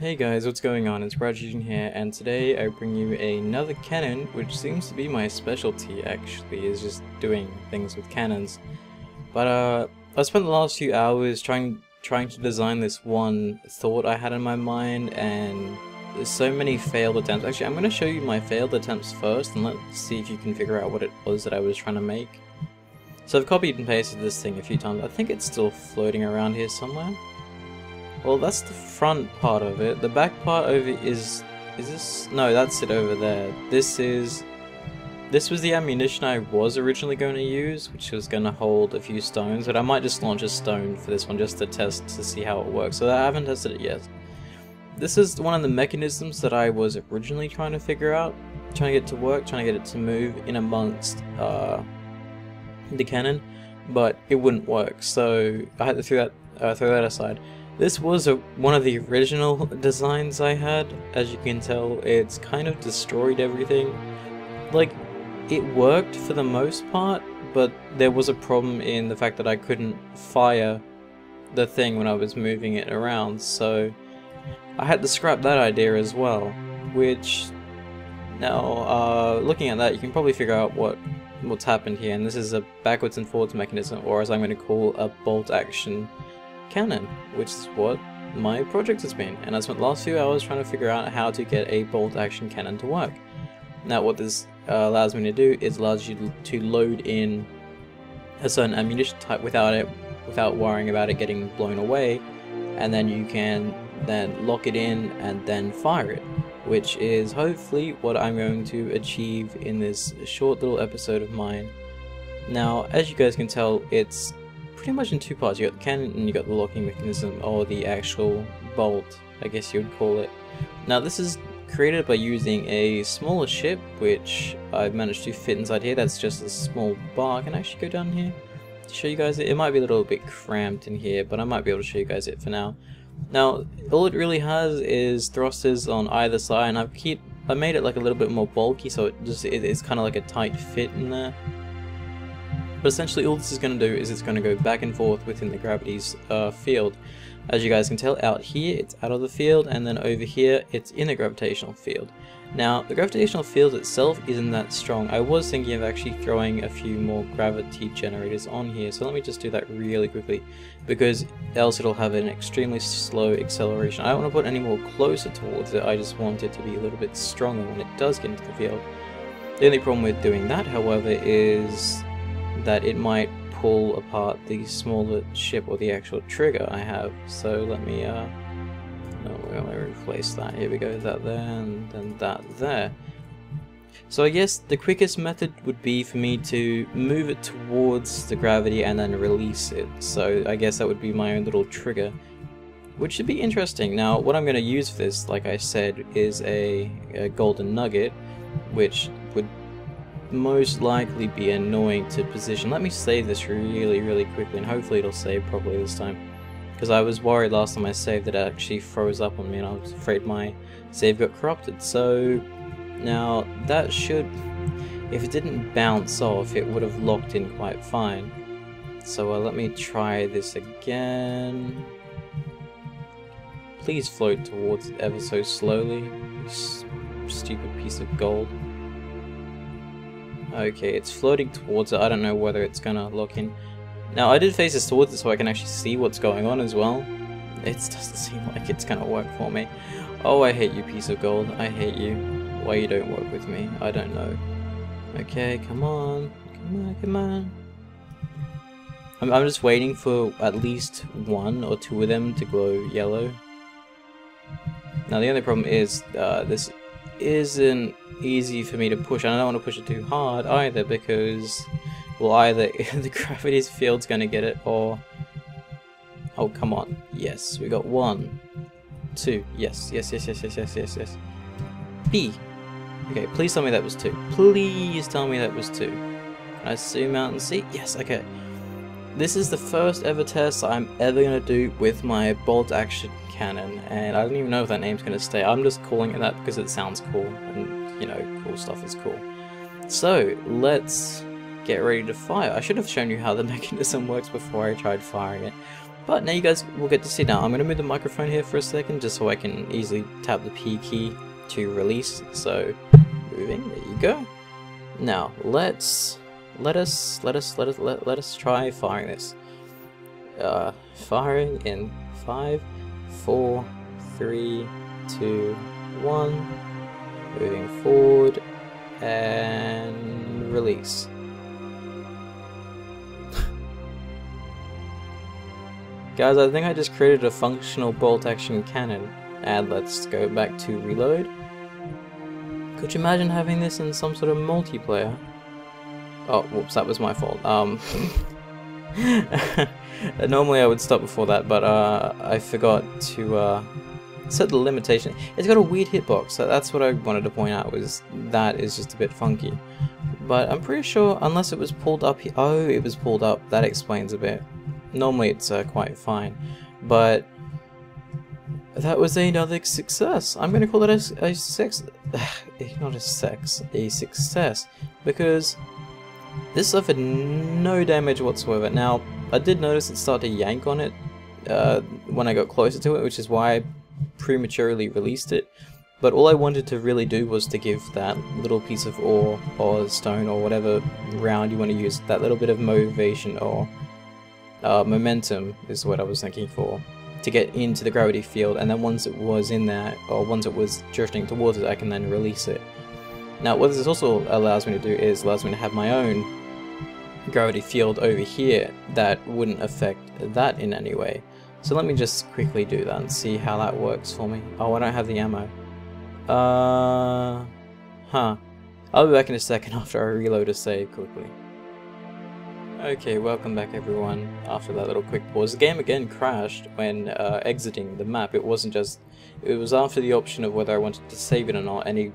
Hey guys, what's going on? It's BradPhusion here, and today I bring you another cannon, which seems to be my specialty actually, is just doing things with cannons. But I spent the last few hours trying to design this one thought I had in my mind, and there's so many failed attempts. Actually, I'm going to show you my failed attempts first, and let's see if you can figure out what it was that I was trying to make. So I've copied and pasted this thing a few times. I think it's still floating around here somewhere. Well, that's the front part of it. The back part over is this? No, that's it over there. This was the ammunition I was originally going to use, which was going to hold a few stones, but I might just launch a stone for this one just to test to see how it works. So I haven't tested it yet. This is one of the mechanisms that I was originally trying to figure out, trying to get it to work, trying to get it to move in amongst the cannon, but it wouldn't work. So I had to throw that aside. This was one of the original designs I had. As you can tell, it's kind of destroyed everything. Like, it worked for the most part, but there was a problem in the fact that I couldn't fire the thing when I was moving it around, so I had to scrap that idea as well, which now, looking at that, you can probably figure out what's happened here, and this is a backwards and forwards mechanism, or as I'm going to call a bolt action cannon, which is what my project has been, and I spent the last few hours trying to figure out how to get a bolt action cannon to work. Now what this allows me to do is allows you to load in a certain ammunition type without worrying about it getting blown away, and then you can then lock it in and then fire it, which is hopefully what I'm going to achieve in this short little episode of mine. Now, as you guys can tell, it's pretty much in two parts. You got the cannon and you got the locking mechanism, or the actual bolt, I guess you would call it. Now this is created by using a smaller ship, which I've managed to fit inside here. That's just a small bar. I can actually go down here to show you guys it. It might be a little bit cramped in here, but I might be able to show you guys it for now. Now all it really has is thrusters on either side, and I made it like a little bit more bulky, so it's kind of like a tight fit in there. But essentially all this is going to do is it's going to go back and forth within the gravity's field. As you guys can tell, out here it's out of the field, and then over here it's in the gravitational field. Now the gravitational field itself isn't that strong. I was thinking of actually throwing a few more gravity generators on here, so let me just do that really quickly, because else it'll have an extremely slow acceleration. I don't want to put any more closer towards it, I just want it to be a little bit stronger when it does get into the field. The only problem with doing that, however, is that it might pull apart the smaller ship, or the actual trigger I have. So let me we're going to replace that. Here we go, that there, and then that there. So I guess the quickest method would be for me to move it towards the gravity and then release it. So I guess that would be my own little trigger, which should be interesting. Now what I'm going to use for this, like I said, is a golden nugget, which would most likely be annoying to position. Let me save this really quickly, and hopefully it'll save properly this time, because I was worried last time I saved that it actually froze up on me, and I was afraid my save got corrupted. So now that should, if it didn't bounce off, it would have locked in quite fine. So let me try this again. Please float towards it ever so slowly, you stupid piece of gold. Okay, it's floating towards it. I don't know whether it's gonna lock in. Now I did face this towards it so I can actually see what's going on as well. It doesn't seem like it's gonna work for me. Oh, I hate you, piece of gold. I hate you. Why you don't work with me, I don't know. Okay, come on. Come on. I'm just waiting for at least one or two of them to glow yellow. Now the only problem is this isn't easy for me to push, and I don't want to push it too hard either, because, well, either the gravity's field's gonna get it, or... Oh, come on. Yes, we got 1, 2, yes. B! Okay, please tell me that was 2. Please tell me that was 2. Can I zoom out and see? Yes, okay. This is the first ever test I'm ever gonna do with my bolt action cannon, and I don't even know if that name's gonna stay. I'm just calling it that because it sounds cool, and you know, cool stuff is cool. So let's get ready to fire. I should have shown you how the mechanism works before I tried firing it, But now you guys will get to see. Now I'm going to move the microphone here for a second just so I can easily tap the P key to release. So moving, there you go. Now let us try firing this. Firing in 5, 4, 3, 2, 1. Moving forward and release. Guys, I think I just created a functional bolt action cannon. And let's go back to reload. Could you imagine having this in some sort of multiplayer? Oh, whoops, that was my fault. Normally I would stop before that, but I forgot to set the limitation. It's got a weird hitbox, so that's what I wanted to point out, was that is just a bit funky. But I'm pretty sure, unless it was pulled up here. Oh, it was pulled up. That explains a bit. Normally it's quite fine, but that was another success. I'm going to call it a success, because this suffered no damage whatsoever. Now, I did notice it started to yank on it when I got closer to it, which is why I prematurely released it. But all I wanted to really do was to give that little piece of ore or stone or whatever round you want to use, that little bit of motivation or momentum is what I was thinking for, to get into the gravity field, and then once it was in there, or once it was drifting towards it, I can then release it. Now what this also allows me to do is allows me to have my own gravity field over here that wouldn't affect that in any way. So let me just quickly do that and see how that works for me. Oh, I don't have the ammo. I'll be back in a second after I reload a save quickly. Okay, welcome back everyone. After that little quick pause, the game again crashed when exiting the map. It wasn't just, it was after the option of whether I wanted to save it or not. Any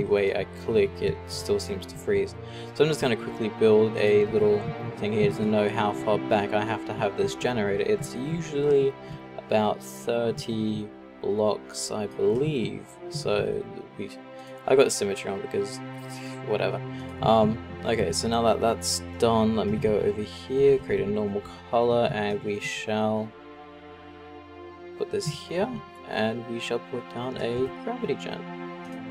way I click, it still seems to freeze. So I'm just going to quickly build a little thing here to know how far back I have to have this generator. It's usually about 30 blocks, I believe. So I got the symmetry on because whatever. Okay, so now that that's done, let me go over here, create a normal color, and we shall put this here, and we shall put down a gravity gen.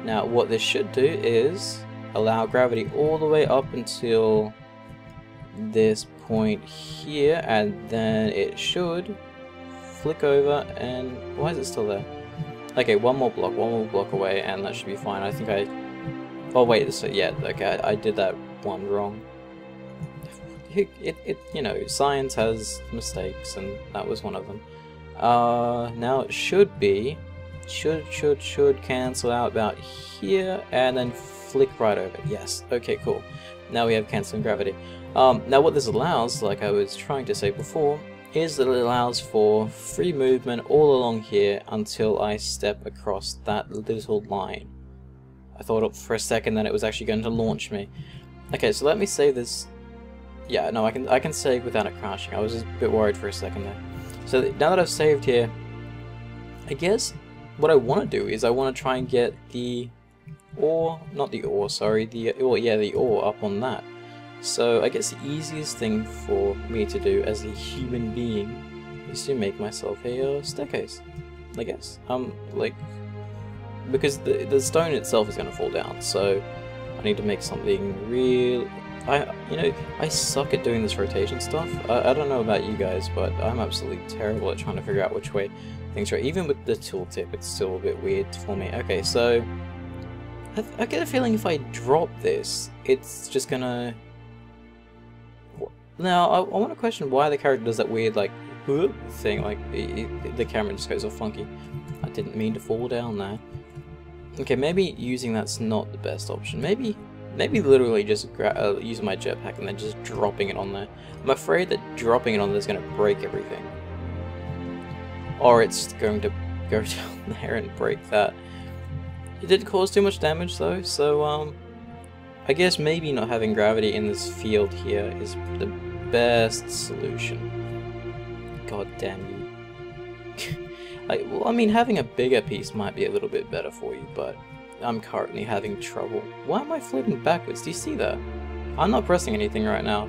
Now what this should do is allow gravity all the way up until this point here, and then it should flick over, and why is it still there? Okay, one more block away, and that should be fine. I think oh wait, so yeah, okay, I did that one wrong. You know, science has mistakes, and that was one of them. Now it should cancel out about here, and then flick right over. Yes, okay, cool. Now we have cancelling gravity. Now what this allows, like I was trying to say before, is that it allows for free movement all along here until I step across that little line. I thought for a second that it was actually going to launch me. Okay, so let me save this. Yeah, no, I can save without it crashing. I was just a bit worried for a second there. So now that I've saved here, I guess what I want to do is I want to try and get the ore, not the ore, sorry, the ore up on that. So I guess the easiest thing for me to do as a human being is to make myself a staircase, I guess. Like, because the stone itself is going to fall down, so I need to make something real. You know, I suck at doing this rotation stuff. I don't know about you guys, but I'm absolutely terrible at trying to figure out which way things are. Even with the tooltip, it's still a bit weird for me. Okay, so I get a feeling if I drop this, it's just gonna. Now I want to question why the character does that weird like whoop thing, like the camera just goes all funky. I didn't mean to fall down there. Okay, maybe using that's not the best option. Maybe literally just using my jetpack and then just dropping it on there. I'm afraid that dropping it on there is going to break everything. Or it's going to go down there and break that. It did cause too much damage though, so I guess maybe not having gravity in this field here is the best solution. God damn you. Well, I mean, having a bigger piece might be a little bit better for you, but I'm currently having trouble. Why am I floating backwards? Do you see that? I'm not pressing anything right now.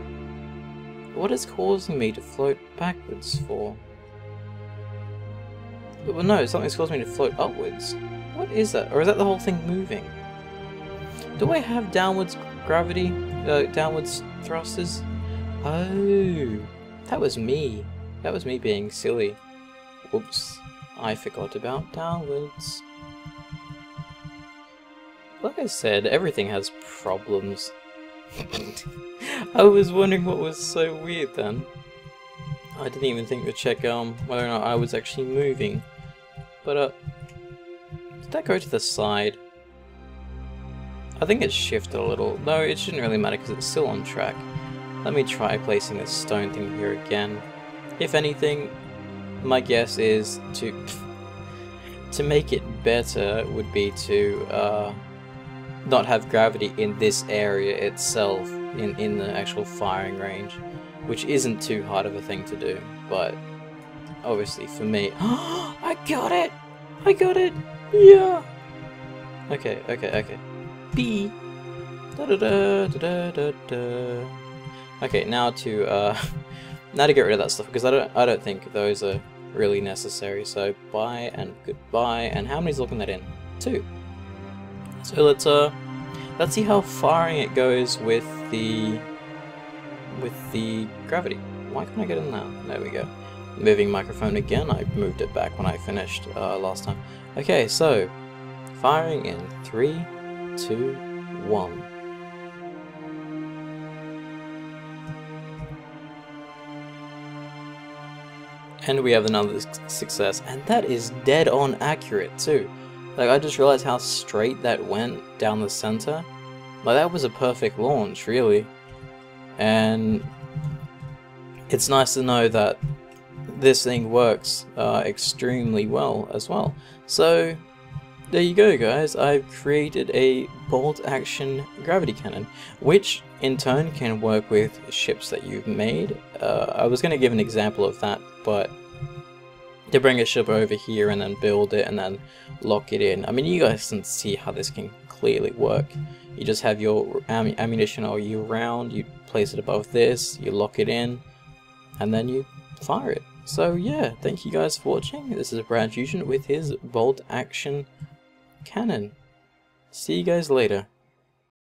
What is causing me to float backwards for? Well, no, something's causing me to float upwards. What is that? Or is that the whole thing moving? Do I have downwards gravity? Downwards thrusters? Oh, that was me. That was me being silly. Whoops, I forgot about downwards. Like I said, everything has problems. I was wondering what was so weird then. I didn't even think to check whether or not I was actually moving. But did that go to the side? I think it shifted a little. No, it shouldn't really matter because it's still on track. Let me try placing this stone thing here again. If anything, my guess is to make it better would be to not have gravity in this area itself, in the actual firing range, which isn't too hard of a thing to do, but obviously for me... I got it! I got it! Yeah! Okay. B. Da da da da da da. Okay, now to get rid of that stuff, because I don't think those are really necessary. So bye and goodbye. And how many's looking that in? 2. So let's see how firing it goes with the gravity. Why can't I get in now? There we go. Moving microphone again. I moved it back when I finished last time. Okay, so firing in 3, 2, 1. And we have another success, and that is dead on accurate too. Like, I just realized how straight that went down the center. Like, that was a perfect launch, really. And it's nice to know that this thing works extremely well as well. So there you go, guys. I've created a bolt action gravity cannon, which in turn can work with ships that you've made. I was going to give an example of that, but to bring a ship over here and then build it and then lock it in. I mean, you guys can see how this can clearly work. You just have your ammunition all year round, you place it above this, you lock it in, and then you fire it. So yeah, thank you guys for watching. This is BradPhusion with his bolt action cannon. See you guys later.